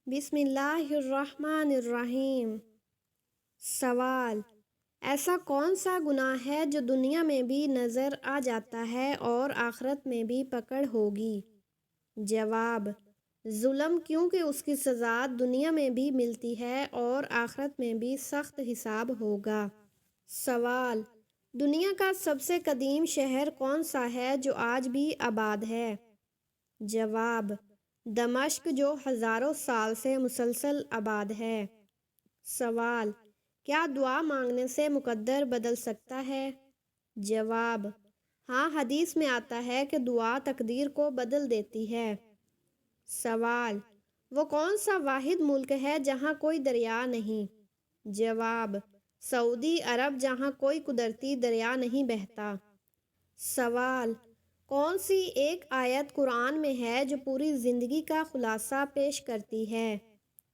بسم اللہ الرحمن الرحیم۔ سوال: ایسا کون سا گناہ ہے جو دنیا میں بھی نظر آ جاتا ہے اور آخرت میں بھی پکڑ ہوگی؟ جواب: ظلم، کیونکہ اس کی سزا دنیا میں بھی ملتی ہے اور آخرت میں بھی سخت حساب ہوگا۔ سوال: دنیا کا سب سے قدیم شہر کون سا ہے جو آج بھی آباد ہے؟ جواب: دمشق، جو ہزاروں سال سے مسلسل آباد ہے۔ سوال: کیا دعا مانگنے سے مقدر بدل سکتا ہے؟ جواب: ہاں، حدیث میں آتا ہے کہ دعا تقدیر کو بدل دیتی ہے۔ سوال: وہ کون سا واحد ملک ہے جہاں کوئی دریا نہیں؟ جواب: سعودی عرب، جہاں کوئی قدرتی دریا نہیں بہتا۔ سوال: کون سی ایک آیت قرآن میں ہے جو پوری زندگی کا خلاصہ پیش کرتی ہے؟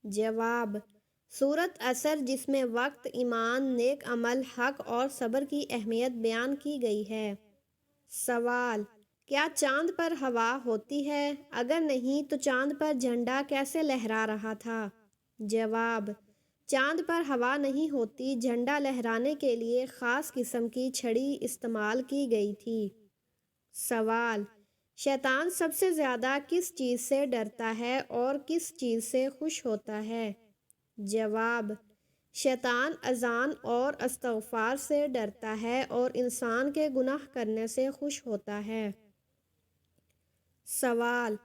جواب: سورۃ عصر، جس میں وقت، ایمان، نیک عمل، حق اور صبر کی اہمیت بیان کی گئی ہے۔ سوال: کیا چاند پر ہوا ہوتی ہے؟ اگر نہیں تو چاند پر جھنڈا کیسے لہرا رہا تھا؟ جواب: چاند پر ہوا نہیں ہوتی، جھنڈا لہرانے کے لیے خاص قسم کی چھڑی استعمال کی گئی تھی۔ سوال: شیطان سب سے زیادہ کس چیز سے ڈرتا ہے اور کس چیز سے خوش ہوتا ہے؟ جواب: شیطان اذان اور استغفار سے ڈرتا ہے اور انسان کے گناہ کرنے سے خوش ہوتا ہے۔ سوال: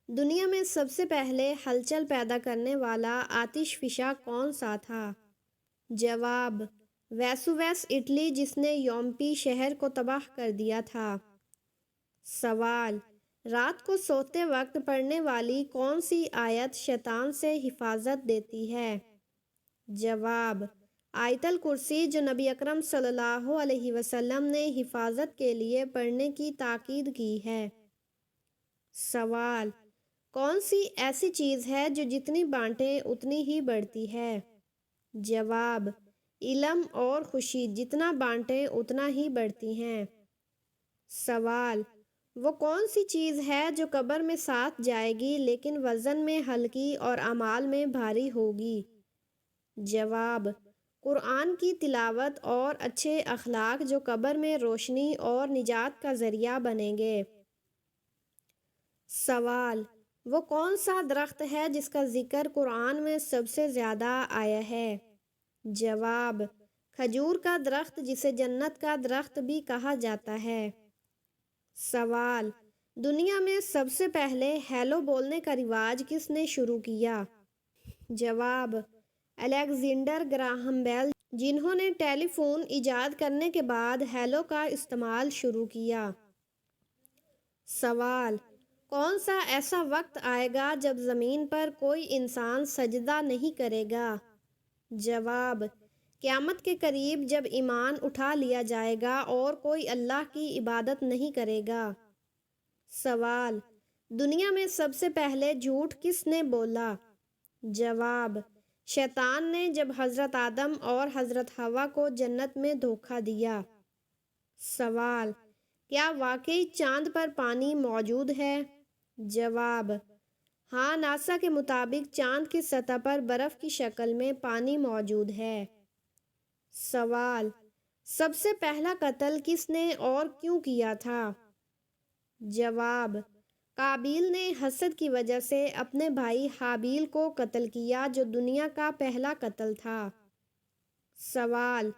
دنیا میں سب سے پہلے ہلچل پیدا کرنے والا آتش فشاں کون سا تھا؟ جواب: ویسوویس، اٹلی، جس نے یومپی شہر کو تباہ کر دیا تھا۔ سوال: رات کو سوتے وقت پڑھنے والی کون سی آیت شیطان سے حفاظت دیتی ہے؟ جواب: آیت الکرسی، جو نبی اکرم صلی اللہ علیہ وسلم نے حفاظت کے لیے پڑھنے کی تاکید کی ہے۔ سوال: کون سی ایسی چیز ہے جو جتنی بانٹیں اتنی ہی بڑھتی ہے؟ جواب: علم اور خوشی، جتنا بانٹیں اتنا ہی بڑھتی ہیں۔ سوال: وہ کون سی چیز ہے جو قبر میں ساتھ جائے گی لیکن وزن میں ہلکی اور اعمال میں بھاری ہوگی؟ جواب: قرآن کی تلاوت اور اچھے اخلاق، جو قبر میں روشنی اور نجات کا ذریعہ بنیں گے۔ سوال: وہ کون سا درخت ہے جس کا ذکر قرآن میں سب سے زیادہ آیا ہے؟ جواب: کھجور کا درخت، جسے جنت کا درخت بھی کہا جاتا ہے۔ سوال: دنیا میں سب سے پہلے ہیلو بولنے کا رواج کس نے شروع کیا؟ جواب: الیگزینڈر گراہم بیل، جنہوں نے ٹیلی فون ایجاد کرنے کے بعد ہیلو کا استعمال شروع کیا۔ سوال: کون سا ایسا وقت آئے گا جب زمین پر کوئی انسان سجدہ نہیں کرے گا؟ جواب: قیامت کے قریب، جب ایمان اٹھا لیا جائے گا اور کوئی اللہ کی عبادت نہیں کرے گا۔ سوال: دنیا میں سب سے پہلے جھوٹ کس نے بولا؟ جواب: شیطان نے، جب حضرت آدم اور حضرت حوا کو جنت میں دھوکہ دیا۔ سوال: کیا واقعی چاند پر پانی موجود ہے؟ جواب: ہاں، ناسا کے مطابق چاند کی سطح پر برف کی شکل میں پانی موجود ہے۔ سوال: سب سے پہلا قتل کس نے اور کیوں کیا تھا؟ جواب: قابیل نے حسد کی وجہ سے اپنے بھائی حابیل کو قتل کیا، جو دنیا کا پہلا قتل تھا۔ سوال: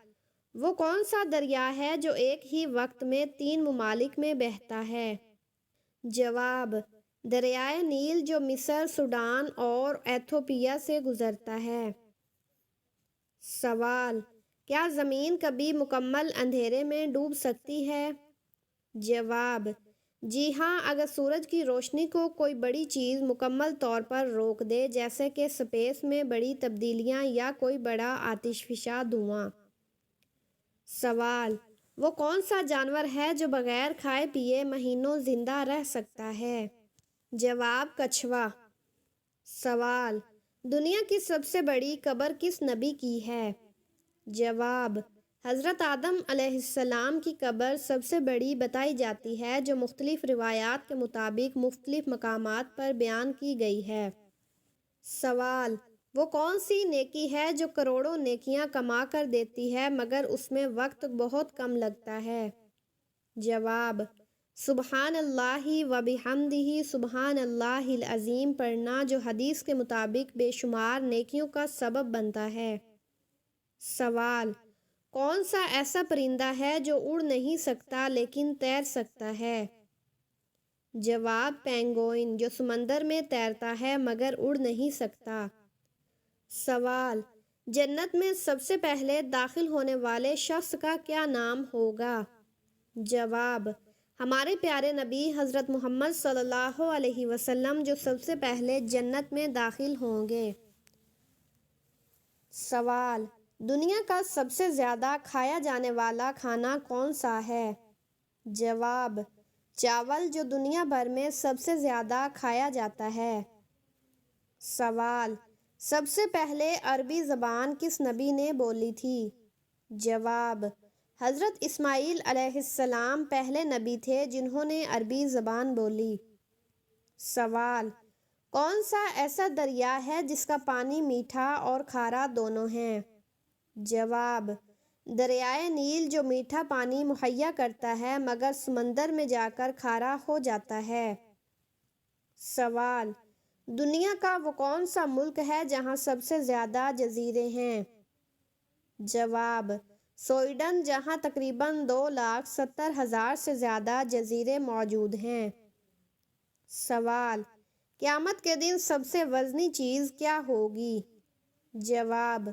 وہ کون سا دریا ہے جو ایک ہی وقت میں 3 ممالک میں بہتا ہے؟ جواب: دریائے نیل، جو مصر، سوڈان اور ایتھوپیا سے گزرتا ہے۔ سوال: کیا زمین کبھی مکمل اندھیرے میں ڈوب سکتی ہے؟ جواب: جی ہاں، اگر سورج کی روشنی کو کوئی بڑی چیز مکمل طور پر روک دے، جیسے کہ اسپیس میں بڑی تبدیلیاں یا کوئی بڑا آتش فشاں دھواں۔ سوال: وہ کون سا جانور ہے جو بغیر کھائے پیے مہینوں زندہ رہ سکتا ہے؟ جواب: کچھوا۔ سوال: دنیا کی سب سے بڑی قبر کس نبی کی ہے؟ جواب: حضرت آدم علیہ السلام کی قبر سب سے بڑی بتائی جاتی ہے، جو مختلف روایات کے مطابق مختلف مقامات پر بیان کی گئی ہے۔ سوال: وہ کون سی نیکی ہے جو کروڑوں نیکیاں کما کر دیتی ہے مگر اس میں وقت بہت کم لگتا ہے؟ جواب: سبحان اللہ و بحمدہ سبحان اللہ العظیم پڑھنا، جو حدیث کے مطابق بے شمار نیکیوں کا سبب بنتا ہے۔ سوال: کون سا ایسا پرندہ ہے جو اڑ نہیں سکتا لیکن تیر سکتا ہے؟ جواب: پینگوئن، جو سمندر میں تیرتا ہے مگر اڑ نہیں سکتا۔ سوال: جنت میں سب سے پہلے داخل ہونے والے شخص کا کیا نام ہوگا؟ جواب: ہمارے پیارے نبی حضرت محمد صلی اللہ علیہ وسلم، جو سب سے پہلے جنت میں داخل ہوں گے۔ سوال: دنیا کا سب سے زیادہ کھایا جانے والا کھانا کون سا ہے؟ جواب: چاول، جو دنیا بھر میں سب سے زیادہ کھایا جاتا ہے۔ سوال: سب سے پہلے عربی زبان کس نبی نے بولی تھی؟ جواب: حضرت اسماعیل علیہ السلام پہلے نبی تھے جنہوں نے عربی زبان بولی۔ سوال: کون سا ایسا دریا ہے جس کا پانی میٹھا اور کھارا دونوں ہیں؟ جواب: دریائے نیل، جو میٹھا پانی مہیا کرتا ہے مگر سمندر میں جا کر کھارا ہو جاتا ہے۔ سوال: دنیا کا وہ کون سا ملک ہے جہاں سب سے زیادہ جزیرے ہیں؟ جواب: سویڈن، جہاں تقریباً 2,70,000 سے زیادہ جزیرے موجود ہیں۔ سوال: قیامت کے دن سب سے وزنی چیز کیا ہوگی؟ جواب: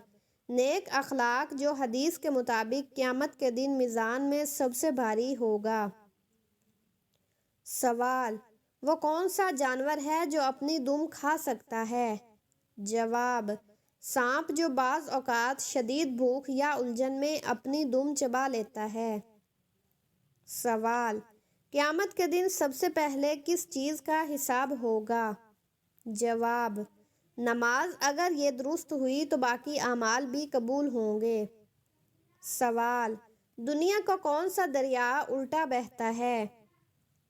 نیک اخلاق، جو حدیث کے مطابق قیامت کے دن میزان میں سب سے بھاری ہوگا۔ سوال: وہ کون سا جانور ہے جو اپنی دم کھا سکتا ہے؟ جواب: سانپ، جو بعض اوقات شدید بھوک یا الجھن میں اپنی دم چبا لیتا ہے۔ سوال: قیامت کے دن سب سے پہلے کس چیز کا حساب ہوگا؟ جواب: نماز، اگر یہ درست ہوئی تو باقی اعمال بھی قبول ہوں گے۔ سوال: دنیا کا کون سا دریا الٹا بہتا ہے؟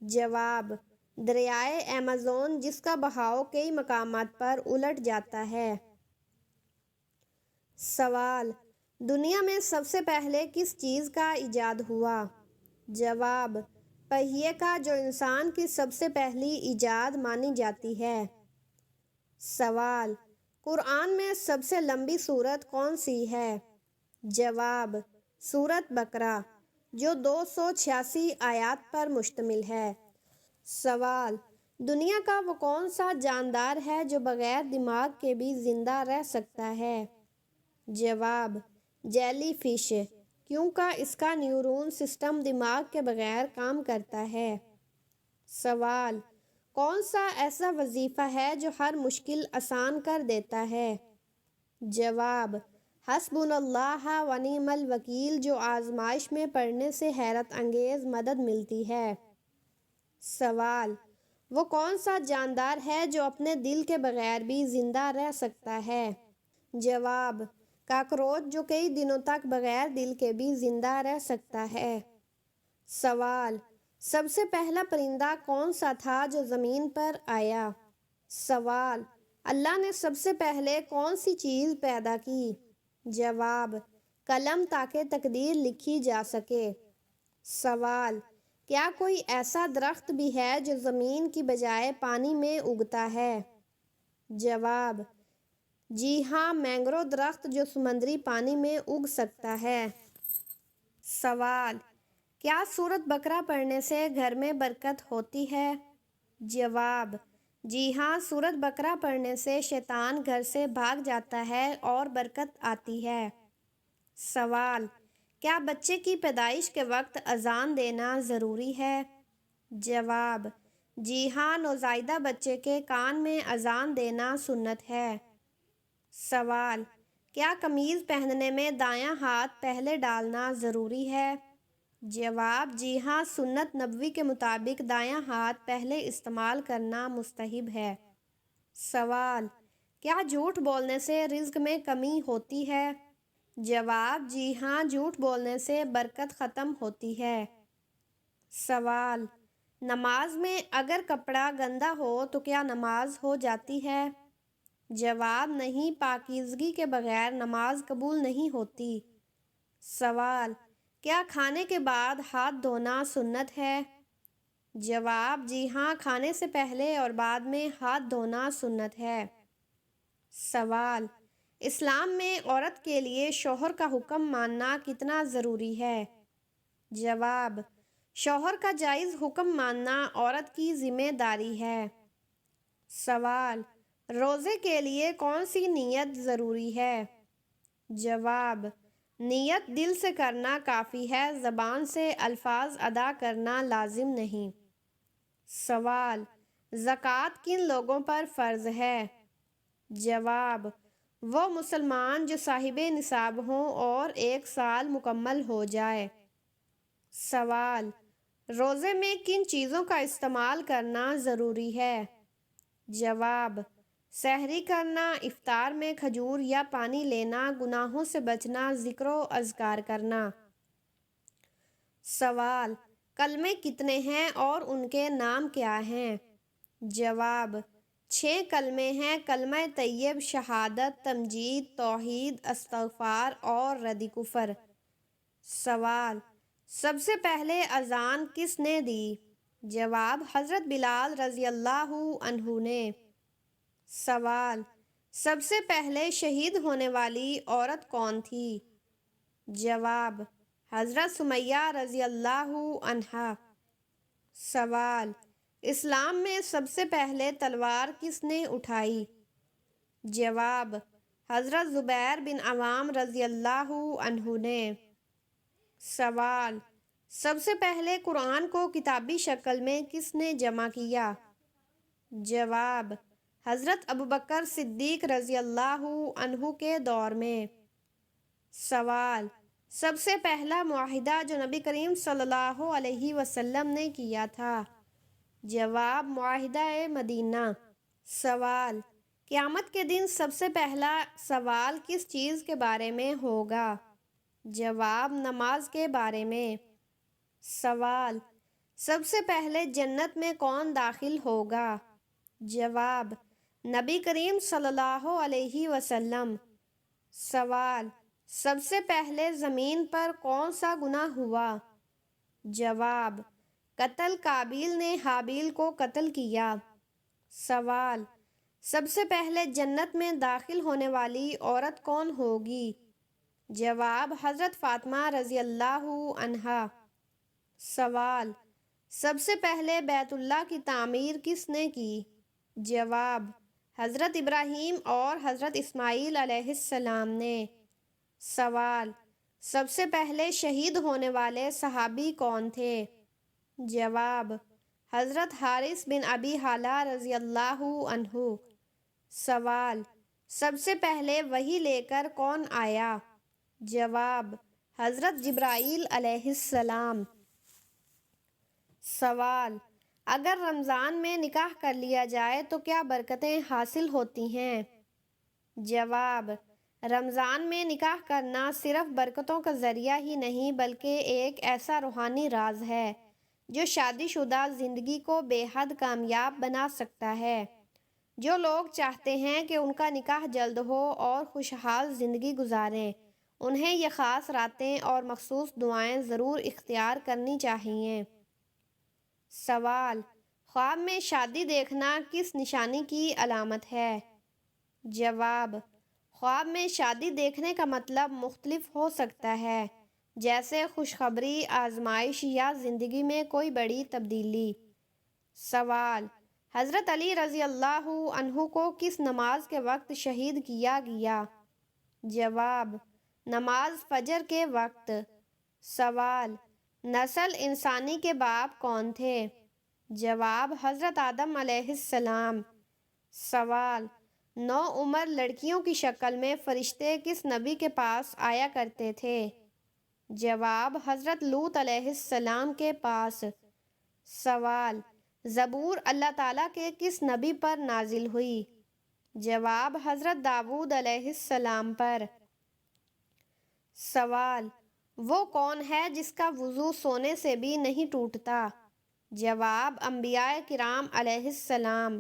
جواب: دریائے ایمیزون، جس کا بہاؤ کئی مقامات پر الٹ جاتا ہے۔ سوال: دنیا میں سب سے پہلے کس چیز کا ایجاد ہوا؟ جواب: پہیے کا، جو انسان کی سب سے پہلی ایجاد مانی جاتی ہے۔ سوال: قرآن میں سب سے لمبی سورت کون سی ہے؟ جواب: سورۃ بقرہ، جو 286 آیات پر مشتمل ہے۔ سوال: دنیا کا وہ کون سا جاندار ہے جو بغیر دماغ کے بھی زندہ رہ سکتا ہے؟ جواب: جیلی فش، کیونکہ اس کا نیورون سسٹم دماغ کے بغیر کام کرتا ہے۔ سوال: کون سا ایسا وظیفہ ہے جو ہر مشکل آسان کر دیتا ہے؟ جواب: حسبنا اللہ و نعم الوکیل، جو آزمائش میں پڑنے سے حیرت انگیز مدد ملتی ہے۔ سوال: وہ کون سا جاندار ہے جو اپنے دل کے بغیر بھی زندہ رہ سکتا ہے؟ جواب: کاکروچ، جو کئی دنوں تک بغیر دل کے بھی زندہ رہ سکتا ہے۔ سوال: سب سے پہلا پرندہ کون سا تھا جو زمین پر آیا؟ سوال: اللہ نے سب سے پہلے کون سی چیز پیدا کی؟ جواب: قلم، تاکہ تقدیر لکھی جا سکے۔ سوال: کیا کوئی ایسا درخت بھی ہے جو زمین کی بجائے پانی میں اگتا ہے؟ جواب: جی ہاں، مینگرو درخت، جو سمندری پانی میں اگ سکتا ہے۔ سوال: کیا سورۃ بقرہ پڑھنے سے گھر میں برکت ہوتی ہے؟ جواب: جی ہاں، سورۃ بقرہ پڑھنے سے شیطان گھر سے بھاگ جاتا ہے اور برکت آتی ہے۔ سوال: کیا بچے کی پیدائش کے وقت اذان دینا ضروری ہے؟ جواب: جی ہاں، نوزائیدہ بچے کے کان میں اذان دینا سنت ہے۔ سوال: کیا قمیض پہننے میں دایاں ہاتھ پہلے ڈالنا ضروری ہے؟ جواب: جی ہاں، سنت نبوی کے مطابق دایاں ہاتھ پہلے استعمال کرنا مستحب ہے۔ سوال: کیا جھوٹ بولنے سے رزق میں کمی ہوتی ہے؟ جواب: جی ہاں، جھوٹ بولنے سے برکت ختم ہوتی ہے۔ سوال: نماز میں اگر کپڑا گندا ہو تو کیا نماز ہو جاتی ہے؟ جواب نہیں، پاکیزگی کے بغیر نماز قبول نہیں ہوتی۔ سوال، کیا کھانے کے بعد ہاتھ دھونا سنت ہے؟ جواب، جی ہاں، کھانے سے پہلے اور بعد میں ہاتھ دھونا سنت ہے۔ سوال، اسلام میں عورت کے لیے شوہر کا حکم ماننا کتنا ضروری ہے؟ جواب، شوہر کا جائز حکم ماننا عورت کی ذمہ داری ہے۔ سوال، روزے کے لیے کون سی نیت ضروری ہے؟ جواب، نیت دل سے کرنا کافی ہے، زبان سے الفاظ ادا کرنا لازم نہیں۔ سوال، زکوٰۃ کن لوگوں پر فرض ہے؟ جواب، وہ مسلمان جو صاحب نصاب ہوں اور 1 سال مکمل ہو جائے۔ سوال، روزے میں کن چیزوں کا استعمال کرنا ضروری ہے؟ جواب، سحری کرنا، افطار میں کھجور یا پانی لینا، گناہوں سے بچنا، ذکر و اذکار کرنا۔ سوال، کلمے کتنے ہیں اور ان کے نام کیا ہیں؟ جواب، 6 کلمے ہیں، کلمہ طیب، شہادت، تمجید، توحید، استغفار اور رد کفر۔ سوال، سب سے پہلے اذان کس نے دی؟ جواب، حضرت بلال رضی اللہ عنہ نے۔ سوال، سب سے پہلے شہید ہونے والی عورت کون تھی؟ جواب، حضرت سمیہ رضی اللہ عنہا۔ سوال، اسلام میں سب سے پہلے تلوار کس نے اٹھائی؟ جواب، حضرت زبیر بن عوام رضی اللہ عنہ نے۔ سوال، سب سے پہلے قرآن کو کتابی شکل میں کس نے جمع کیا؟ جواب، حضرت ابوبکر صدیق رضی اللہ عنہ کے دور میں۔ سوال، سب سے پہلا معاہدہ جو نبی کریم صلی اللہ علیہ وسلم نے کیا تھا؟ جواب، معاہدہ مدینہ۔ سوال، قیامت کے دن سب سے پہلا سوال کس چیز کے بارے میں ہوگا؟ جواب، نماز کے بارے میں۔ سوال، سب سے پہلے جنت میں کون داخل ہوگا؟ جواب، نبی کریم صلی اللہ علیہ وسلم۔ سوال، سب سے پہلے زمین پر کون سا گناہ ہوا؟ جواب، قتل، قابیل نے حابیل کو قتل کیا۔ سوال، سب سے پہلے جنت میں داخل ہونے والی عورت کون ہوگی؟ جواب، حضرت فاطمہ رضی اللہ عنہا۔ سوال، سب سے پہلے بیت اللہ کی تعمیر کس نے کی؟ جواب، حضرت ابراہیم اور حضرت اسماعیل علیہ السلام نے۔ سوال، سب سے پہلے شہید ہونے والے صحابی کون تھے؟ جواب، حضرت حارث بن ابی حالہ رضی اللہ عنہ۔ سوال، سب سے پہلے وحی لے کر کون آیا؟ جواب، حضرت جبرائیل علیہ السلام۔ سوال، اگر رمضان میں نکاح کر لیا جائے تو کیا برکتیں حاصل ہوتی ہیں؟ جواب، رمضان میں نکاح کرنا صرف برکتوں کا ذریعہ ہی نہیں بلکہ ایک ایسا روحانی راز ہے جو شادی شدہ زندگی کو بے حد کامیاب بنا سکتا ہے۔ جو لوگ چاہتے ہیں کہ ان کا نکاح جلد ہو اور خوشحال زندگی گزاریں، انہیں یہ خاص راتیں اور مخصوص دعائیں ضرور اختیار کرنی چاہیے۔ سوال، خواب میں شادی دیکھنا کس نشانی کی علامت ہے؟ جواب، خواب میں شادی دیکھنے کا مطلب مختلف ہو سکتا ہے، جیسے خوشخبری، آزمائش یا زندگی میں کوئی بڑی تبدیلی۔ سوال، حضرت علی رضی اللہ عنہ کو کس نماز کے وقت شہید کیا گیا؟ جواب، نماز فجر کے وقت۔ سوال، نسل انسانی کے باپ کون تھے؟ جواب، حضرت آدم علیہ السلام۔ سوال، نوعمر لڑکیوں کی شکل میں فرشتے کس نبی کے پاس آیا کرتے تھے؟ جواب، حضرت لوط علیہ السلام کے پاس۔ سوال، زبور اللہ تعالیٰ کے کس نبی پر نازل ہوئی؟ جواب، حضرت داؤد علیہ السلام پر۔ سوال، وہ کون ہے جس کا وضو سونے سے بھی نہیں ٹوٹتا؟ جواب، انبیاء کرام علیہ السلام۔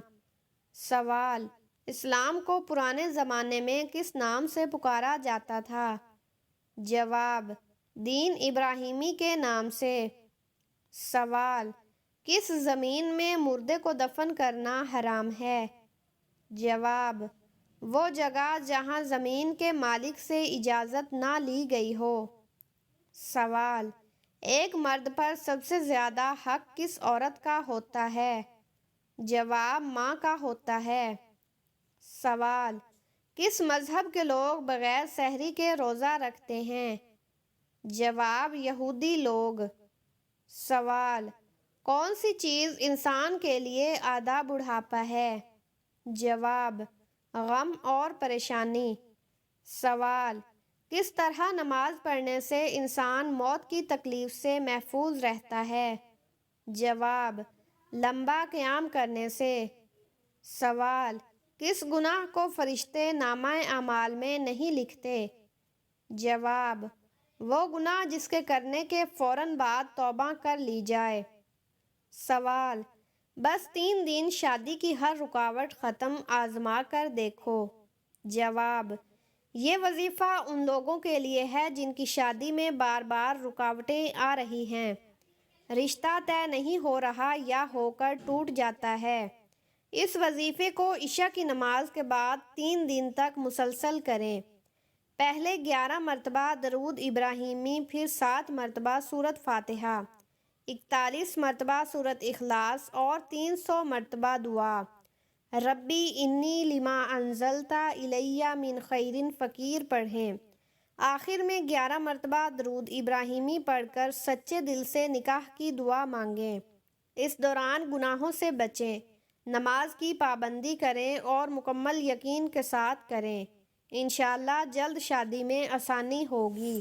سوال، اسلام کو پرانے زمانے میں کس نام سے پکارا جاتا تھا؟ جواب: دین ابراہیمی کے نام سے۔ سوال: کس زمین میں مردے کو دفن کرنا حرام ہے؟ جواب: وہ جگہ جہاں زمین کے مالک سے اجازت نہ لی گئی ہو۔ سوال: ایک مرد پر سب سے زیادہ حق کس عورت کا ہوتا ہے؟ جواب: ماں کا ہوتا ہے۔ سوال: کس مذہب کے لوگ بغیر سحری کے روزہ رکھتے ہیں؟ جواب: یہودی لوگ۔ سوال: کون سی چیز انسان کے لیے آدھا بڑھاپا ہے؟ جواب: غم اور پریشانی۔ سوال: کس طرح نماز پڑھنے سے انسان موت کی تکلیف سے محفوظ رہتا ہے؟ جواب: لمبا قیام کرنے سے۔ سوال: کس گناہ کو فرشتے نامہ اعمال میں نہیں لکھتے؟ جواب: وہ گناہ جس کے کرنے کے فوراً بعد توبہ کر لی جائے۔ سوال: بس 3 دن شادی کی ہر رکاوٹ ختم آزما کر دیکھو۔ جواب: یہ وظیفہ ان لوگوں کے لیے ہے جن کی شادی میں بار بار رکاوٹیں آ رہی ہیں، رشتہ طے نہیں ہو رہا یا ہو کر ٹوٹ جاتا ہے۔ اس وظیفے کو عشاء کی نماز کے بعد 3 دن تک مسلسل کریں۔ پہلے 11 مرتبہ درود ابراہیمی، پھر 7 مرتبہ سورۃ فاتحہ، 41 مرتبہ سورۃ اخلاص اور 300 مرتبہ دعا ربی انی لما انزلت الی من خیر فقیر پڑھیں۔ آخر میں 11 مرتبہ درود ابراہیمی پڑھ کر سچے دل سے نکاح کی دعا مانگیں۔ اس دوران گناہوں سے بچیں، نماز کی پابندی کریں اور مکمل یقین کے ساتھ کریں۔ انشاءاللہ جلد شادی میں آسانی ہوگی۔